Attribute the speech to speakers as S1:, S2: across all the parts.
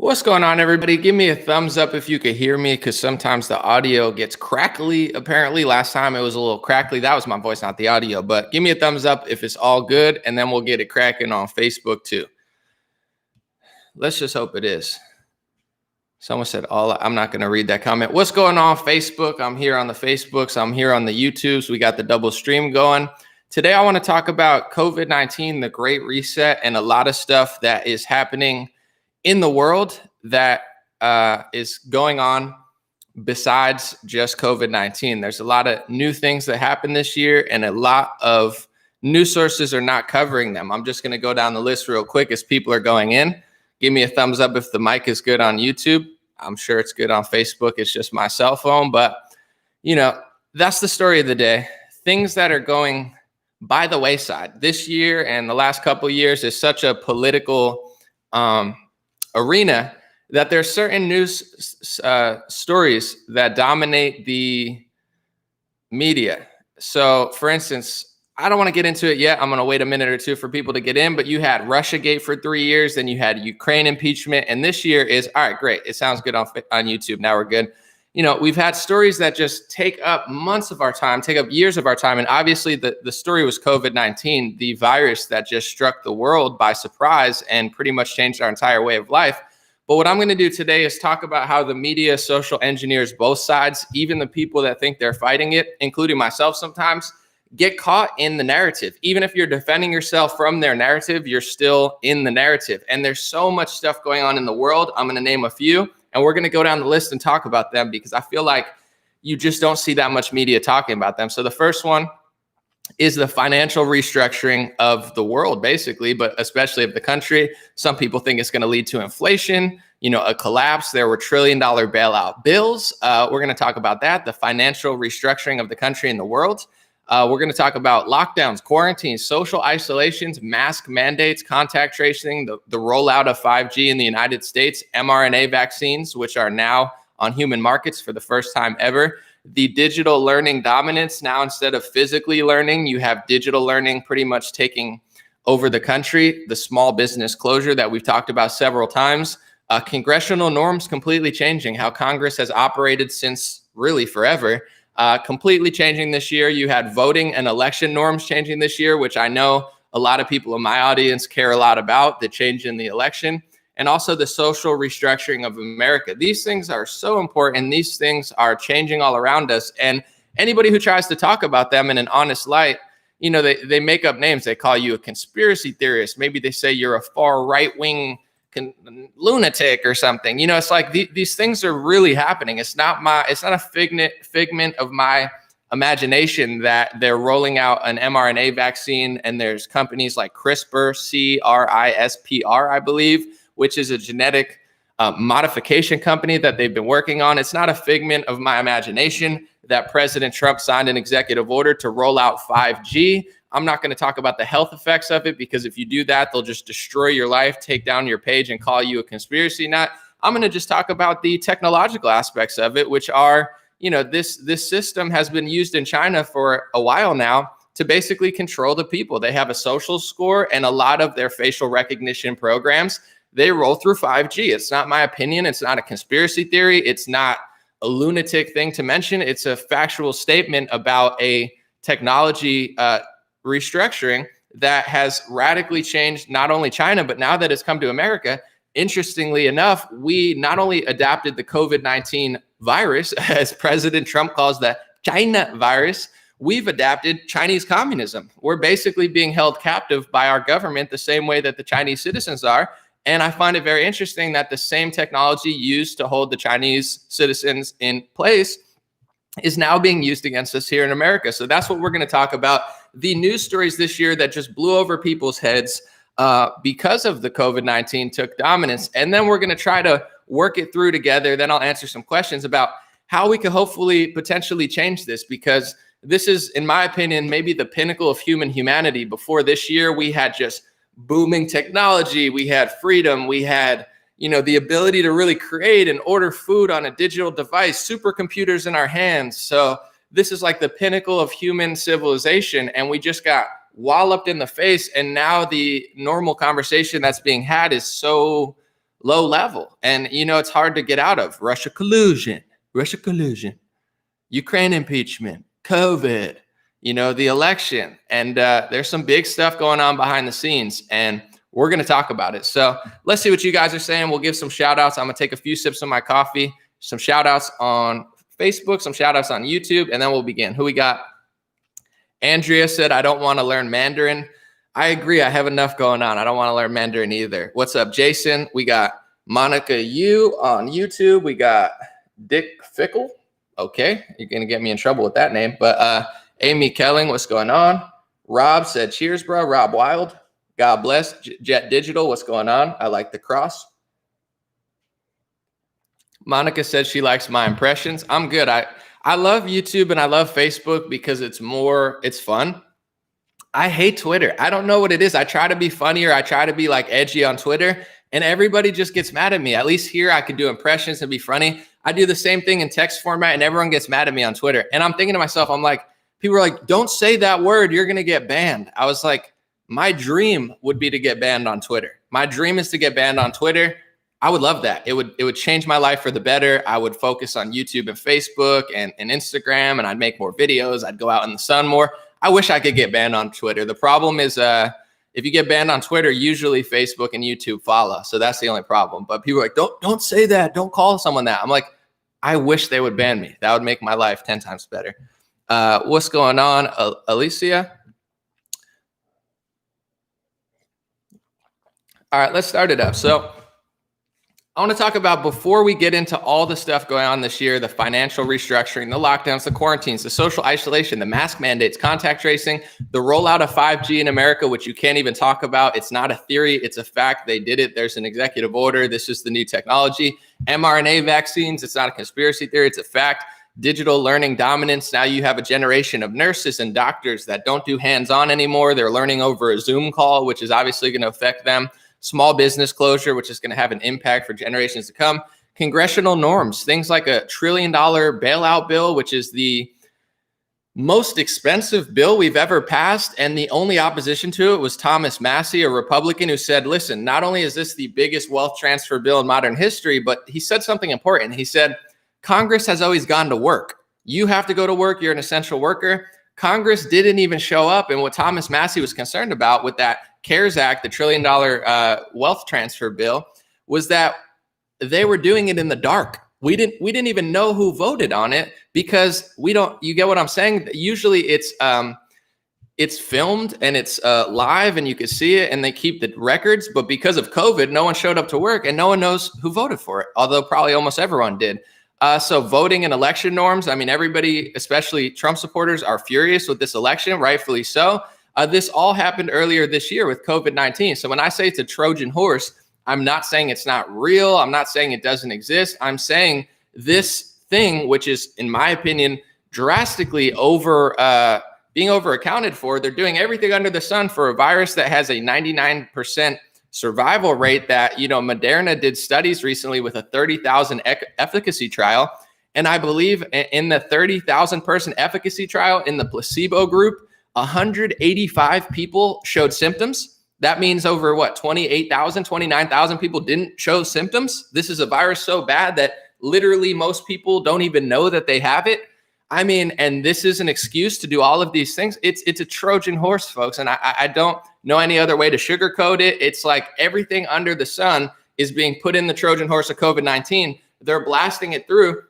S1: What's going on, everybody? Give me a thumbs up if you could hear me, because sometimes the audio gets crackly. Apparently, last time it was a little crackly. That was my voice, not the audio. But give me a thumbs up if it's all good, and then we'll get it cracking on Facebook too. Let's just hope it is. Someone said I'm not going to read that comment. What's going on, Facebook? I'm here on the Facebooks. I'm here on the YouTubes. We got the double stream going. Today, I want to talk about COVID-19, the Great Reset, and a lot of stuff that is happening in the world that is going on besides just COVID-19. There's a lot of new things that happened this year, and a lot of news sources are not covering them. I'm just going to go down the list real quick as people are going in. Give me a thumbs up if the mic is good on YouTube. I'm sure it's good on Facebook. It's just my cell phone, but that's the story of the day. Things that are going by the wayside this year and the last couple of years is such a political arena that there's certain news stories that dominate the media. So, for instance, I don't want to get into it yet. I'm going to wait a minute or two for people to get in, but you had Russiagate for 3 years, then you had Ukraine impeachment, and this year is, all right, great. It sounds good on YouTube. Now we're good. We've had stories that just take up months of our time, take up years of our time. And obviously the story was COVID-19, the virus that just struck the world by surprise and pretty much changed our entire way of life. But what I'm going to do today is talk about how the media social engineers both sides, even the people that think they're fighting it, including myself sometimes, get caught in the narrative. Even if you're defending yourself from their narrative, you're still in the narrative. And there's so much stuff going on in the world. I'm going to name a few. And we're going to go down the list and talk about them because I feel like you just don't see that much media talking about them. So the first one is the financial restructuring of the world, basically, but especially of the country. Some people think it's going to lead to inflation, a collapse. There were $1 trillion bailout bills. We're going to talk about that, the financial restructuring of the country and the world. We're going to talk about lockdowns, quarantines, social isolations, mask mandates, contact tracing, the rollout of 5G in the United States, mRNA vaccines, which are now on human markets for the first time ever, the digital learning dominance. Now, instead of physically learning, you have digital learning pretty much taking over the country, the small business closure that we've talked about several times, congressional norms completely changing, how Congress has operated since really forever. Completely changing this year. You had voting and election norms changing this year, which I know a lot of people in my audience care a lot about, the change in the election, and also the social restructuring of America. These things are so important. These things are changing all around us. And anybody who tries to talk about them in an honest light, they make up names. They call you a conspiracy theorist. Maybe they say you're a far right-wing lunatic or something. It's like these things are really happening. It's not a figment of my imagination that they're rolling out an mRNA vaccine, and there's companies like CRISPR, CRISPR, I believe, which is a genetic modification company that they've been working on. It's not a figment of my imagination that President Trump signed an executive order to roll out 5G. I'm not going to talk about the health effects of it, because if you do that, they'll just destroy your life, take down your page, and call you a conspiracy nut. I'm going to just talk about the technological aspects of it, which are, this system has been used in China for a while now to basically control the people. They have a social score, and a lot of their facial recognition programs, they roll through 5G. It's not my opinion. It's not a conspiracy theory. It's not a lunatic thing to mention. It's a factual statement about a technology restructuring that has radically changed not only China, but now that it's come to America. Interestingly enough, we not only adapted the COVID-19 virus, as President Trump calls the China virus, we've adapted Chinese communism. We're basically being held captive by our government the same way that the Chinese citizens are. And I find it very interesting that the same technology used to hold the Chinese citizens in place is now being used against us here in America. So that's what we're going to talk about. The news stories this year that just blew over people's heads because of the COVID-19 took dominance. And then we're going to try to work it through together. Then I'll answer some questions about how we could hopefully potentially change this, because this is, in my opinion, maybe the pinnacle of humanity. Before this year, we had just booming technology. We had freedom. We had the ability to really create and order food on a digital device, supercomputers in our hands. So this is like the pinnacle of human civilization. And we just got walloped in the face. And now the normal conversation that's being had is so low level. And, it's hard to get out of. Russia collusion, Ukraine impeachment, COVID, the election. And there's some big stuff going on behind the scenes, and we're going to talk about it. So let's see what you guys are saying. We'll give some shout outs. I'm going to take a few sips of my coffee, some shout outs on Facebook, some shout outs on YouTube, and then we'll begin. Who we got? Andrea said, I don't want to learn Mandarin. I agree. I have enough going on. I don't want to learn Mandarin either. What's up, Jason? We got Monica Yu on YouTube. We got Dick Fickle. Okay, you're going to get me in trouble with that name. But Amy Kelling, what's going on? Rob said, cheers, bro. Rob Wild. God bless. Jet Digital, what's going on? I like the cross. Monica said she likes my impressions. I'm good. I love YouTube and I love Facebook because it's fun. I hate Twitter. I don't know what it is. I try to be funnier. I try to be like edgy on Twitter, and everybody just gets mad at me. At least here I could do impressions and be funny. I do the same thing in text format and everyone gets mad at me on Twitter. And I'm thinking to myself, I'm like, people are like, don't say that word. You're going to get banned. I was like, my dream would be to get banned on Twitter. My dream is to get banned on Twitter. I would love that. It would change my life for the better. I would focus on YouTube and Facebook and Instagram, and I'd make more videos. I'd go out in the sun more. I wish I could get banned on Twitter. The problem is if you get banned on Twitter, usually Facebook and YouTube follow. So that's the only problem. But people are like, don't say that. Don't call someone that. I'm like, I wish they would ban me. That would make my life 10 times better. What's going on, Alicia? All right, let's start it up. So I want to talk about, before we get into all the stuff going on this year, the financial restructuring, the lockdowns, the quarantines, the social isolation, the mask mandates, contact tracing, the rollout of 5G in America, which you can't even talk about. It's not a theory. It's a fact. They did it. There's an executive order. This is the new technology. mRNA vaccines. It's not a conspiracy theory. It's a fact. Digital learning dominance. Now you have a generation of nurses and doctors that don't do hands-on anymore. They're learning over a Zoom call, which is obviously going to affect them. Small business closure, which is going to have an impact for generations to come. Congressional norms, things like a $1 trillion bailout bill, which is the most expensive bill we've ever passed. And the only opposition to it was Thomas Massie, a Republican, who said, listen, not only is this the biggest wealth transfer bill in modern history, but he said something important. He said, Congress has always gone to work. You have to go to work. You're an essential worker. Congress didn't even show up. And what Thomas Massie was concerned about with that CARES Act, the $1 trillion wealth transfer bill, was that they were doing it in the dark. We didn't even know who voted on it, because you get what I'm saying? Usually it's filmed and it's live and you can see it and they keep the records. But because of COVID, no one showed up to work and no one knows who voted for it, although probably almost everyone did. So voting and election norms, I mean, everybody, especially Trump supporters, are furious with this election, rightfully so. This all happened earlier this year with COVID-19. So when I say it's a Trojan horse, I'm not saying it's not real. I'm not saying it doesn't exist. I'm saying this thing, which is, in my opinion, drastically being over accounted for. They're doing everything under the sun for a virus that has a 99% survival rate. That, Moderna did studies recently with a 30,000 efficacy trial. And I believe in the 30,000 person efficacy trial, in the placebo group, 185 people showed symptoms. That means over 28,000, 29,000 people didn't show symptoms. This is a virus so bad that literally most people don't even know that they have it. I mean, and this is an excuse to do all of these things. It's a Trojan horse, folks. And I don't know any other way to sugarcoat it. It's like everything under the sun is being put in the Trojan horse of COVID-19. They're blasting it through.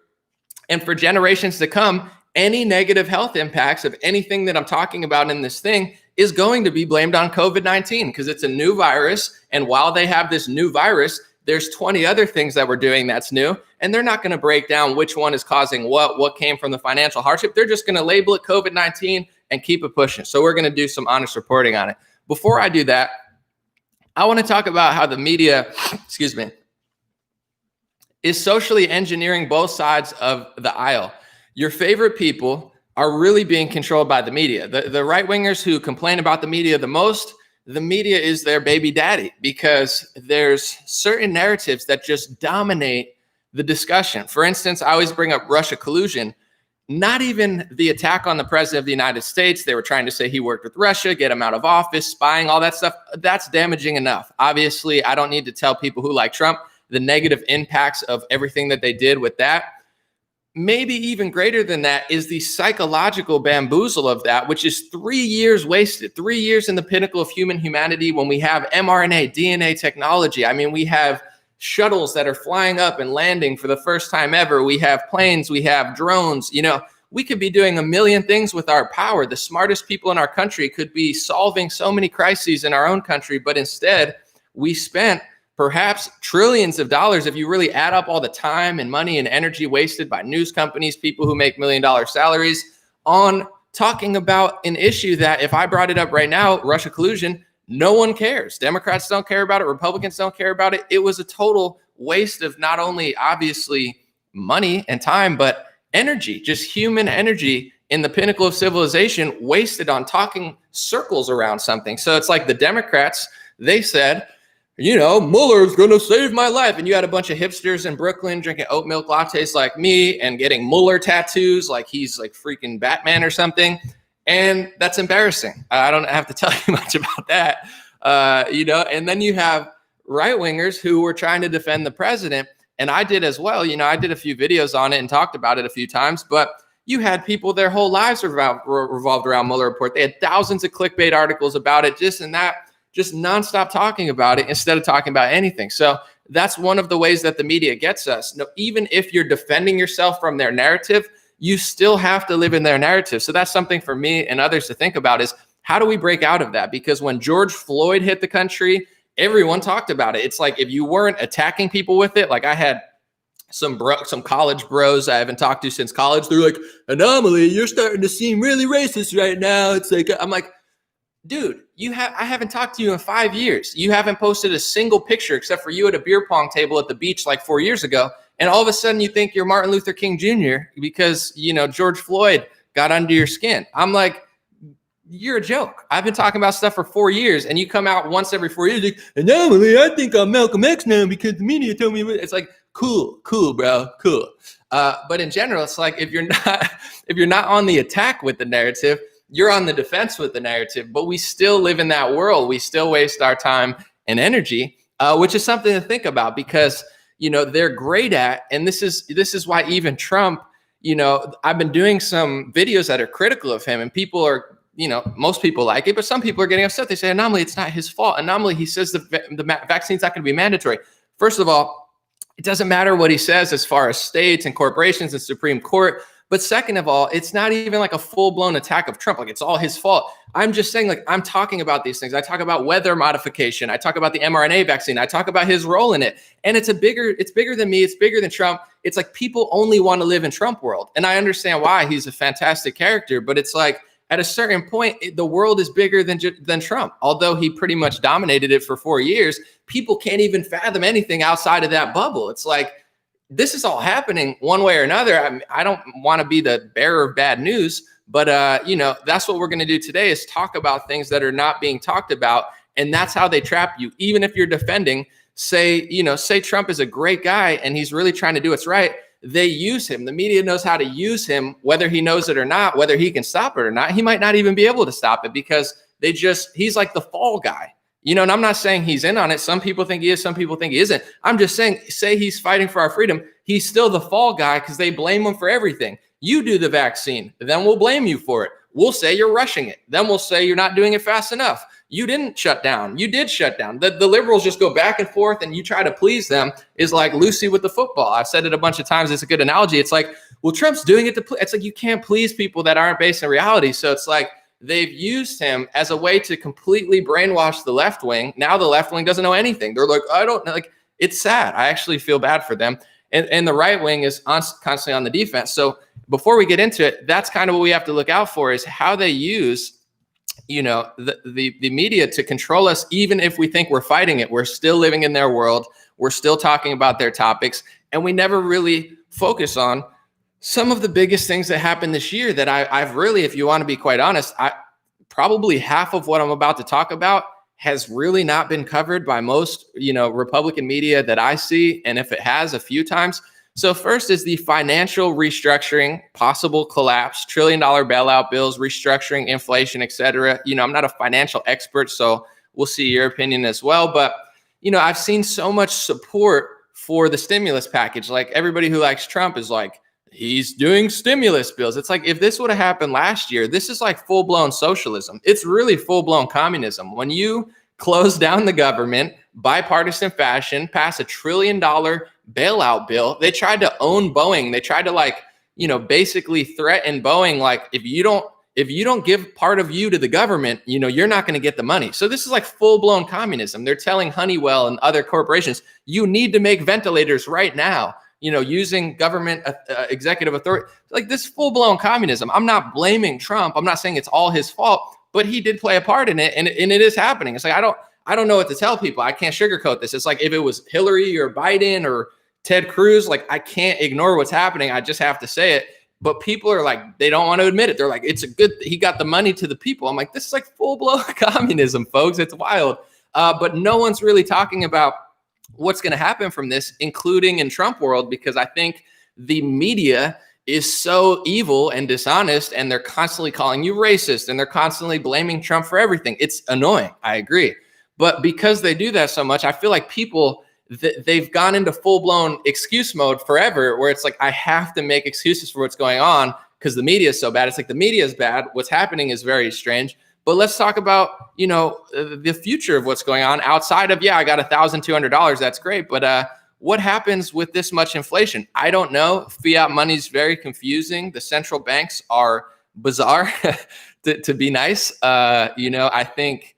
S1: And for generations to come, any negative health impacts of anything that I'm talking about in this thing is going to be blamed on COVID-19, because it's a new virus. And while they have this new virus, there's 20 other things that we're doing that's new. And they're not going to break down which one is causing what came from the financial hardship. They're just going to label it COVID-19 and keep it pushing. So we're going to do some honest reporting on it. Before I do that, I want to talk about how the media, is socially engineering both sides of the aisle. Your favorite people are really being controlled by the media. The right-wingers who complain about the media the most, the media is their baby daddy, because there's certain narratives that just dominate the discussion. For instance, I always bring up Russia collusion. Not even the attack on the president of the United States. They were trying to say he worked with Russia, get him out of office, spying, all that stuff. That's damaging enough. Obviously, I don't need to tell people who like Trump the negative impacts of everything that they did with that. Maybe even greater than that is the psychological bamboozle of that, which is 3 years wasted, 3 years in the pinnacle of humanity when we have mRNA, DNA technology. I mean, we have shuttles that are flying up and landing for the first time ever. We have planes, we have drones. We could be doing a million things with our power. The smartest people in our country could be solving so many crises in our own country, but instead we spent perhaps trillions of dollars, if you really add up all the time and money and energy wasted by news companies, people who make $1 million salaries, on talking about an issue that, if I brought it up right now, Russia collusion, no one cares. Democrats don't care about it. Republicans don't care about it. It was a total waste of not only obviously money and time, but energy, just human energy in the pinnacle of civilization, wasted on talking circles around something. So it's like the Democrats, they said, Mueller's going to save my life. And you had a bunch of hipsters in Brooklyn drinking oat milk lattes like me and getting Mueller tattoos like he's like freaking Batman or something. And that's embarrassing. I don't have to tell you much about that. And then you have right wingers who were trying to defend the president. And I did as well. I did a few videos on it and talked about it a few times. But you had people, their whole lives revolved around Mueller report. They had thousands of clickbait articles about it, just nonstop talking about it instead of talking about anything. So that's one of the ways that the media gets us. Even if you're defending yourself from their narrative, you still have to live in their narrative. So that's something for me and others to think about, is how do we break out of that? Because when George Floyd hit the country, everyone talked about it. It's like, if you weren't attacking people with it, like I had some college bros I haven't talked to since college. They're like, Anomaly, you're starting to seem really racist right now. It's like, I'm like, dude, I haven't talked to you in 5 years. You haven't posted a single picture except for you at a beer pong table at the beach like 4 years ago. And all of a sudden you think you're Martin Luther King Jr. because, George Floyd got under your skin. I'm like, you're a joke. I've been talking about stuff for 4 years and you come out once every 4 years. Like, Anomaly, I think I'm Malcolm X now because the media told me. It's like, cool, bro, cool. But in general, it's like, if you're not on the attack with the narrative, you're on the defense with the narrative. But we still live in that world. We still waste our time and energy, which is something to think about, because they're great at, and this is why even Trump, I've been doing some videos that are critical of him, and people are, most people like it, but some people are getting upset. They say, Anomaly, it's not his fault. Anomaly, he says the vaccine's not going to be mandatory. First of all, it doesn't matter what he says as far as states and corporations and Supreme Court. But second of all, it's not even like a full-blown attack of Trump. Like, it's all his fault. I'm just saying, like, I'm talking about these things. I talk about weather modification. I talk about the mRNA vaccine. I talk about his role in it. And it's bigger than me. It's bigger than Trump. It's like, people only want to live in Trump world. And I understand why. He's a fantastic character. But it's like, at a certain point, the world is bigger than Trump. Although he pretty much dominated it for 4 years, people can't even fathom anything outside of that bubble. It's like, this is all happening one way or another. I don't want to be the bearer of bad news, but that's what we're going to do today, is talk about things that are not being talked about. And that's how they trap you. Even if you're defending, say Trump is a great guy and he's really trying to do what's right. They use him. The media knows how to use him, whether he knows it or not, whether he can stop it or not. He might not even be able to stop it, because he's like the fall guy. And I'm not saying he's in on it. Some people think he is. Some people think he isn't. I'm just saying, say he's fighting for our freedom. He's still the fall guy, because they blame him for everything. You do the vaccine, then we'll blame you for it. We'll say you're rushing it. Then we'll say you're not doing it fast enough. You didn't shut down. You did shut down. The liberals just go back and forth, and you try to please them. Is like Lucy with the football. I've said it a bunch of times. It's a good analogy. It's like, well, Trump's doing it to it's like, you can't please people that aren't based in reality. So it's like, they've used him as a way to completely brainwash the left wing. Now the left wing doesn't know anything. They're like, I don't know. Like, it's sad. I actually feel bad for them. And the right wing is constantly on the defense. So before we get into it, that's kind of what we have to look out for, is how they use, the media to control us. Even if we think we're fighting it, we're still living in their world. We're still talking about their topics. And we never really focus on some of the biggest things that happened this year that I've really, if you want to be quite honest, probably half of what I'm about to talk about has really not been covered by most, Republican media that I see. And if it has, a few times. So first is the financial restructuring, possible collapse, $1 trillion bailout bills, restructuring, inflation, et cetera. I'm not a financial expert, so we'll see your opinion as well. But, I've seen so much support for the stimulus package. Like everybody who likes Trump is like, he's doing stimulus bills. It's like, if this would have happened last year, this is like full blown socialism. It's really full blown communism. When you close down the government, bipartisan fashion, pass $1 trillion bailout bill. They tried to own Boeing. They tried to basically threaten Boeing. Like, if you don't give part of you to the government, you're not going to get the money. So this is like full blown communism. They're telling Honeywell and other corporations, you need to make ventilators right now, using government executive authority. Like, this full blown communism. I'm not blaming Trump. I'm not saying it's all his fault, but he did play a part in it. And it is happening. It's like, I don't know what to tell people. I can't sugarcoat this. It's like, if it was Hillary or Biden or Ted Cruz, like, I can't ignore what's happening. I just have to say it. But people are like, they don't want to admit it. They're like, he got the money to the people. I'm like, this is like full blown communism, folks. It's wild. But no one's really talking about what's going to happen from this, including in Trump world, because I think the media is so evil and dishonest, and they're constantly calling you racist, and they're constantly blaming Trump for everything. It's annoying. I agree. But because they do that so much, I feel like people, they've gone into full-blown excuse mode forever, where it's like, I have to make excuses for what's going on because the media is so bad. It's like, the media is bad. What's happening is very strange. But let's talk about, the future of what's going on outside of, I got $1,200. That's great. But what happens with this much inflation? I don't know. Fiat money is very confusing. The central banks are bizarre, to be nice. I think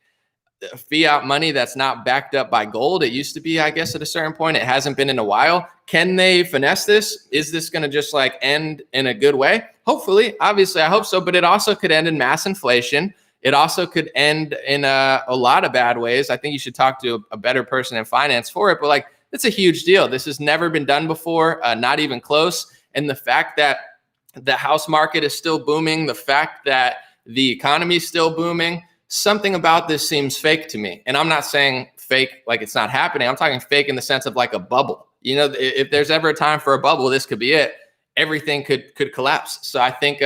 S1: fiat money that's not backed up by gold. It used to be, I guess, at a certain point. It hasn't been in a while. Can they finesse this? Is this going to just like end in a good way? Hopefully. Obviously, I hope so. But it also could end in mass inflation. It also could end in a lot of bad ways. I think you should talk to a better person in finance for it. But like, it's a huge deal. This has never been done before, not even close. And the fact that the house market is still booming, the fact that the economy is still booming, something about this seems fake to me. And I'm not saying fake like it's not happening. I'm talking fake in the sense of like a bubble. If there's ever a time for a bubble, this could be it. Everything could collapse. So I think,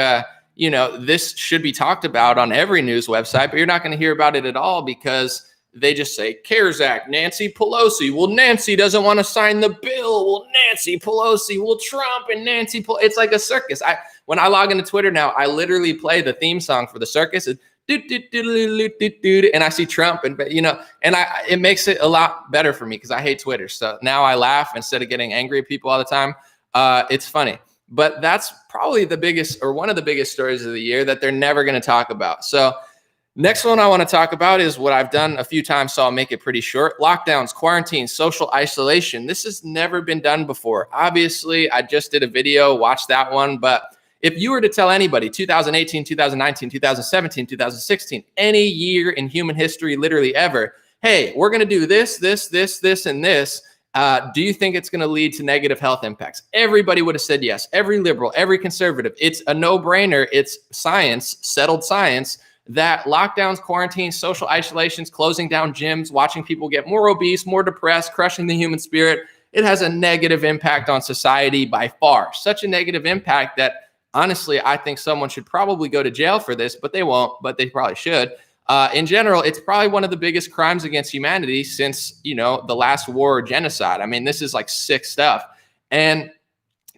S1: this should be talked about on every news website, but you're not going to hear about it at all because they just say CARES Act, Nancy Pelosi. Well, Nancy doesn't want to sign the bill. Well, Nancy Pelosi. Well, Trump and Nancy Pelosi. It's like a circus. When I log into Twitter now, I literally play the theme song for the circus. And I see Trump, it makes it a lot better for me because I hate Twitter. So now I laugh instead of getting angry at people all the time. It's funny. But that's probably the biggest, or one of the biggest stories of the year that they're never going to talk about. So next one I want to talk about is what I've done a few times, so I'll make it pretty short. Lockdowns, quarantine, social isolation. This has never been done before. Obviously, I just did a video, watch that one. But if you were to tell anybody 2018, 2019, 2017, 2016, any year in human history, literally ever, hey, we're going to do this, and this. Do you think it's going to lead to negative health impacts? Everybody would have said yes. Every liberal, every conservative. It's a no-brainer. It's science, settled science, that lockdowns, quarantines, social isolations, closing down gyms, watching people get more obese, more depressed, crushing the human spirit, it has a negative impact on society by far. Such a negative impact that, honestly, I think someone should probably go to jail for this, but they won't, but they probably should. In general, it's probably one of the biggest crimes against humanity since, the last war or genocide. I mean, this is like sick stuff. And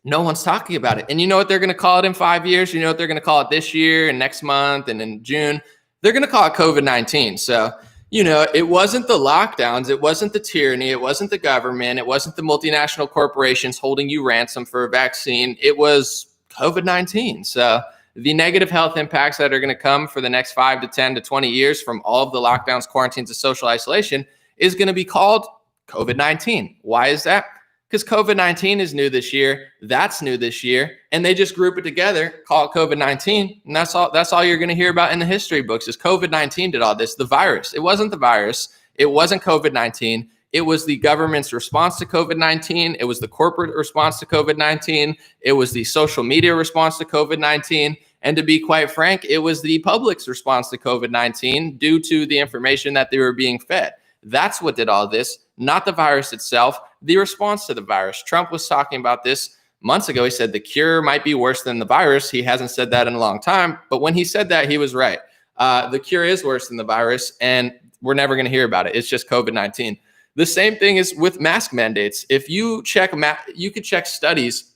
S1: no one's talking about it. And you know what they're going to call it in 5 years? You know what they're going to call it this year and next month and in June? They're going to call it COVID-19. So, it wasn't the lockdowns. It wasn't the tyranny. It wasn't the government. It wasn't the multinational corporations holding you ransom for a vaccine. It was COVID-19. So the negative health impacts that are going to come for the next 5 to 10 to 20 years from all of the lockdowns, quarantines, and social isolation is going to be called COVID-19. Why is that? Because COVID-19 is new this year. That's new this year. And they just group it together, call it COVID-19. And that's all you're going to hear about in the history books is COVID-19 did all this. The virus. It wasn't the virus. It wasn't COVID-19. It was the government's response to COVID-19. It was the corporate response to COVID-19. It was the social media response to COVID-19. And to be quite frank, it was the public's response to COVID-19 due to the information that they were being fed. That's what did all this, not the virus itself, the response to the virus. Trump was talking about this months ago. He said the cure might be worse than the virus. He hasn't said that in a long time. But when he said that, he was right. The cure is worse than the virus, and we're never going to hear about it. It's just COVID-19. The same thing is with mask mandates. If you check, you could check studies.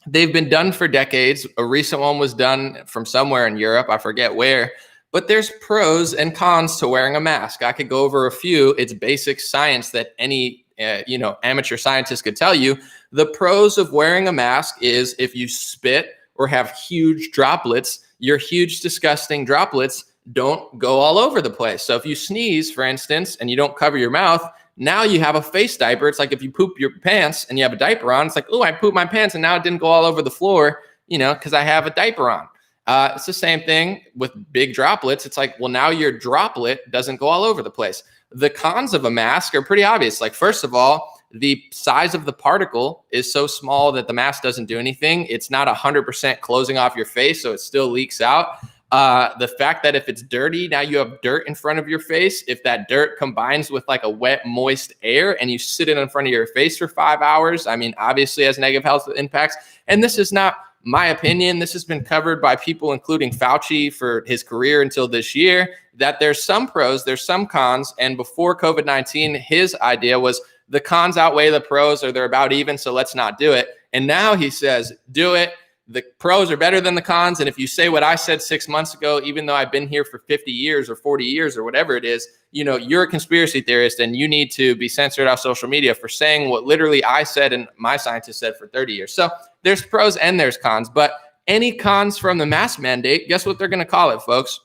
S1: They've been done for decades. A recent one was done from somewhere in Europe. I forget where, but there's pros and cons to wearing a mask. I could go over a few. It's basic science that any amateur scientist could tell you. The pros of wearing a mask is if you spit or have huge droplets, your huge, disgusting droplets don't go all over the place. So if you sneeze, for instance, and you don't cover your mouth, now you have a face diaper. It's like if you poop your pants and you have a diaper on, it's like, oh, I pooped my pants and now it didn't go all over the floor, because I have a diaper on. It's the same thing with big droplets. It's like, well, now your droplet doesn't go all over the place. The cons of a mask are pretty obvious. Like, first of all, the size of the particle is so small that the mask doesn't do anything. It's not 100% closing off your face, so it still leaks out. The fact that if it's dirty, now you have dirt in front of your face. If that dirt combines with like a wet, moist air and you sit it in front of your face for 5 hours, I mean, obviously has negative health impacts. And this is not my opinion. This has been covered by people, including Fauci for his career until this year, that there's some pros, there's some cons. And before COVID-19, his idea was the cons outweigh the pros, or they're about even, so let's not do it. And now he says, do it. The pros are better than the cons. And if you say what I said 6 months ago, even though I've been here for 50 years or 40 years or whatever it is, you're a conspiracy theorist and you need to be censored off social media for saying what literally I said and my scientist said for 30 years. So there's pros and there's cons, but any cons from the mask mandate, guess what they're going to call it, folks?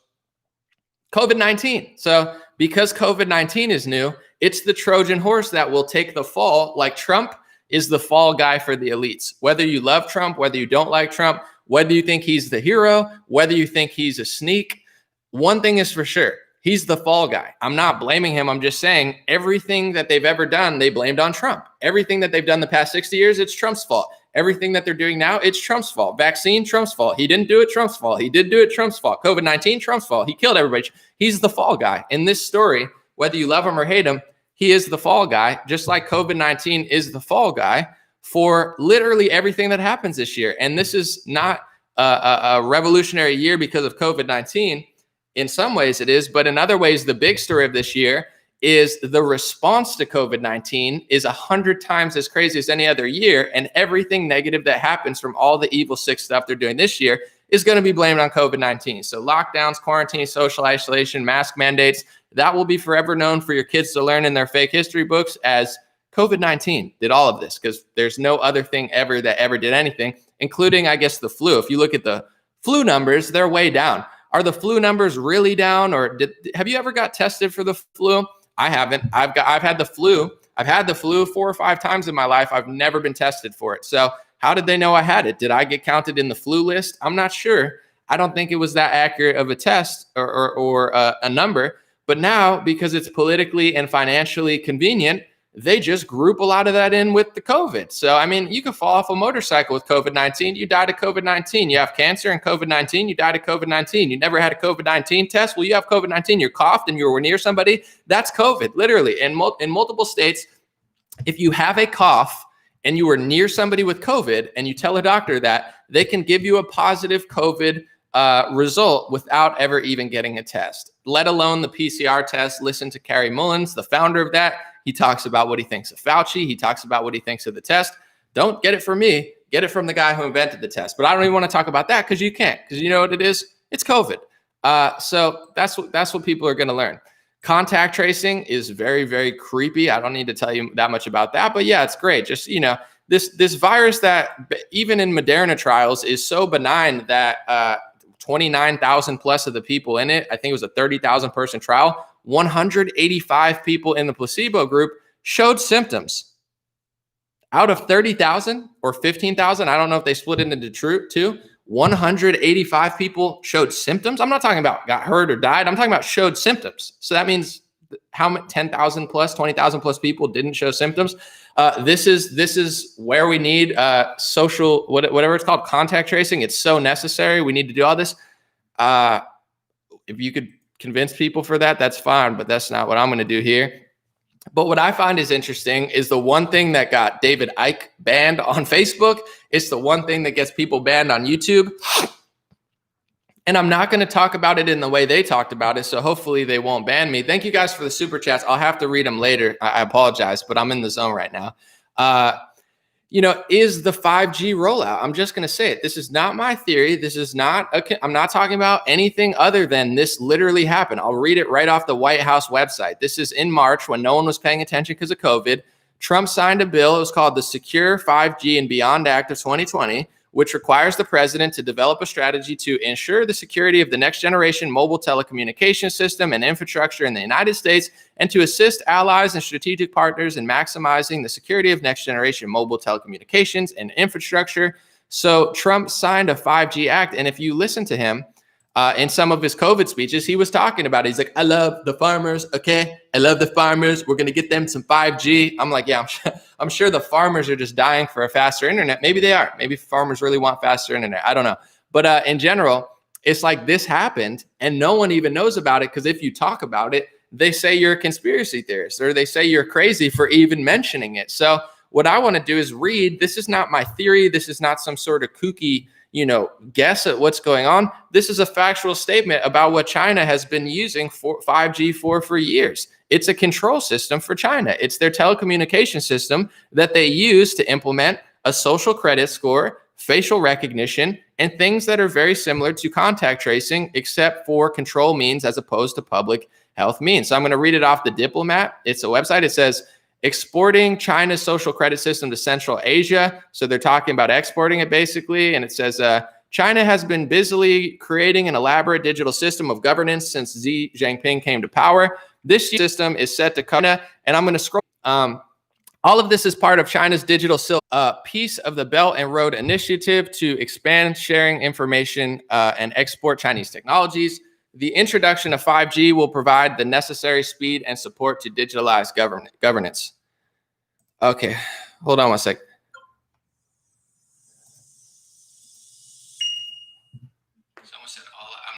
S1: COVID-19. So because COVID-19 is new, it's the Trojan horse that will take the fall, like Trump is the fall guy for the elites. Whether you love Trump, whether you don't like Trump, whether you think he's the hero, whether you think he's a sneak, one thing is for sure, he's the fall guy. I'm not blaming him. I'm just saying everything that they've ever done, they blamed on Trump. Everything that they've done the past 60 years, it's Trump's fault. Everything that they're doing now, it's Trump's fault. Vaccine, Trump's fault. He didn't do it, Trump's fault. He did do it, Trump's fault. COVID-19, Trump's fault. He killed everybody. He's the fall guy. In this story, whether you love him or hate him, he is the fall guy, just like COVID-19 is the fall guy for literally everything that happens this year. And this is not a revolutionary year because of COVID-19. In some ways it is, but in other ways, the big story of this year is the response to COVID-19 is 100 times as crazy as any other year. And everything negative that happens from all the evil, sick stuff they're doing this year is going to be blamed on COVID-19. So lockdowns, quarantine, social isolation, mask mandates, that will be forever known for your kids to learn in their fake history books as COVID-19 did all of this, because there's no other thing ever that ever did anything, including, I guess, the flu. If you look at the flu numbers, they're way down. Are the flu numbers really down? Or have you ever got tested for the flu? I haven't. I've had the flu. I've had the flu 4 or 5 times in my life. I've never been tested for it. So how did they know I had it? Did I get counted in the flu list? I'm not sure. I don't think it was that accurate of a test or a number. But now, because it's politically and financially convenient, they just group a lot of that in with the COVID. So, I mean, you can fall off a motorcycle with COVID-19. You died of COVID-19. You have cancer and COVID-19. You died of COVID-19. You never had a COVID-19 test. Well, you have COVID-19. You coughed and you were near somebody. That's COVID, literally. In multiple states, if you have a cough and you were near somebody with COVID and you tell a doctor that, they can give you a positive COVID result without ever even getting a test, let alone the PCR test. Listen to Carrie Mullins, the founder of that. He talks about what he thinks of Fauci. He talks about what he thinks of the test. Don't get it from me. Get it from the guy who invented the test. But I don't even want to talk about that because you can't, because you know what it is? It's COVID. So that's what people are going to learn. Contact tracing is very, very creepy. I don't need to tell you that much about that. But yeah, it's great. Just, this virus that even in Moderna trials is so benign that 29,000 plus of the people in it, I think it was a 30,000 person trial, 185 people in the placebo group showed symptoms. Out of 30,000 or 15,000, I don't know if they split it into two, 185 people showed symptoms. I'm not talking about got hurt or died. I'm talking about showed symptoms. So that means how many 10,000 plus, 20,000 plus people didn't show symptoms. This is where we need social, whatever it's called, contact tracing. It's so necessary. We need to do all this. If you could convince people for that, that's fine, but that's not what I'm going to do here. But what I find is interesting is the one thing that got David Icke banned on Facebook. It's the one thing that gets people banned on YouTube. And I'm not going to talk about it in the way they talked about it. So hopefully they won't ban me. Thank you guys for the super chats. I'll have to read them later. I apologize, but I'm in the zone right now. Is the 5G rollout? I'm just going to say it. This is not my theory. This is not, I'm not talking about anything other than this literally happened. I'll read it right off the White House website. This is in March when no one was paying attention because of COVID. Trump signed a bill. It was called the Secure 5G and Beyond Act of 2020, which requires the president to develop a strategy to ensure the security of the next generation mobile telecommunication system and infrastructure in the United States, and to assist allies and strategic partners in maximizing the security of next generation mobile telecommunications and infrastructure. So Trump signed a 5G act. And if you listen to him in some of his COVID speeches, he was talking about it. He's like, I love the farmers. Okay. I love the farmers. We're going to get them some 5G. I'm like, yeah, I'm sure the farmers are just dying for a faster internet. Maybe they are. Maybe farmers really want faster internet. I don't know. But in general, it's like this happened and no one even knows about it, because if you talk about it, they say you're a conspiracy theorist, or they say you're crazy for even mentioning it. So what I want to do is read. This is not my theory. This is not some sort of kooky guess at what's going on. This is a factual statement about what China has been using for 5G for years. It's a control system for China. It's their telecommunication system that they use to implement a social credit score, facial recognition, and things that are very similar to contact tracing, except for control means as opposed to public health means. So I'm going to read it off the Diplomat. It's a website. It says, exporting China's social credit system to Central Asia. So they're talking about exporting it basically. And it says, China has been busily creating an elaborate digital system of governance since Xi Jinping came to power. This system is set to come, and I'm going to scroll. All of this is part of China's digital piece of the Belt and Road Initiative to expand sharing information and export Chinese technologies. The introduction of 5G will provide the necessary speed and support to digitalize governance. Okay, hold on one sec.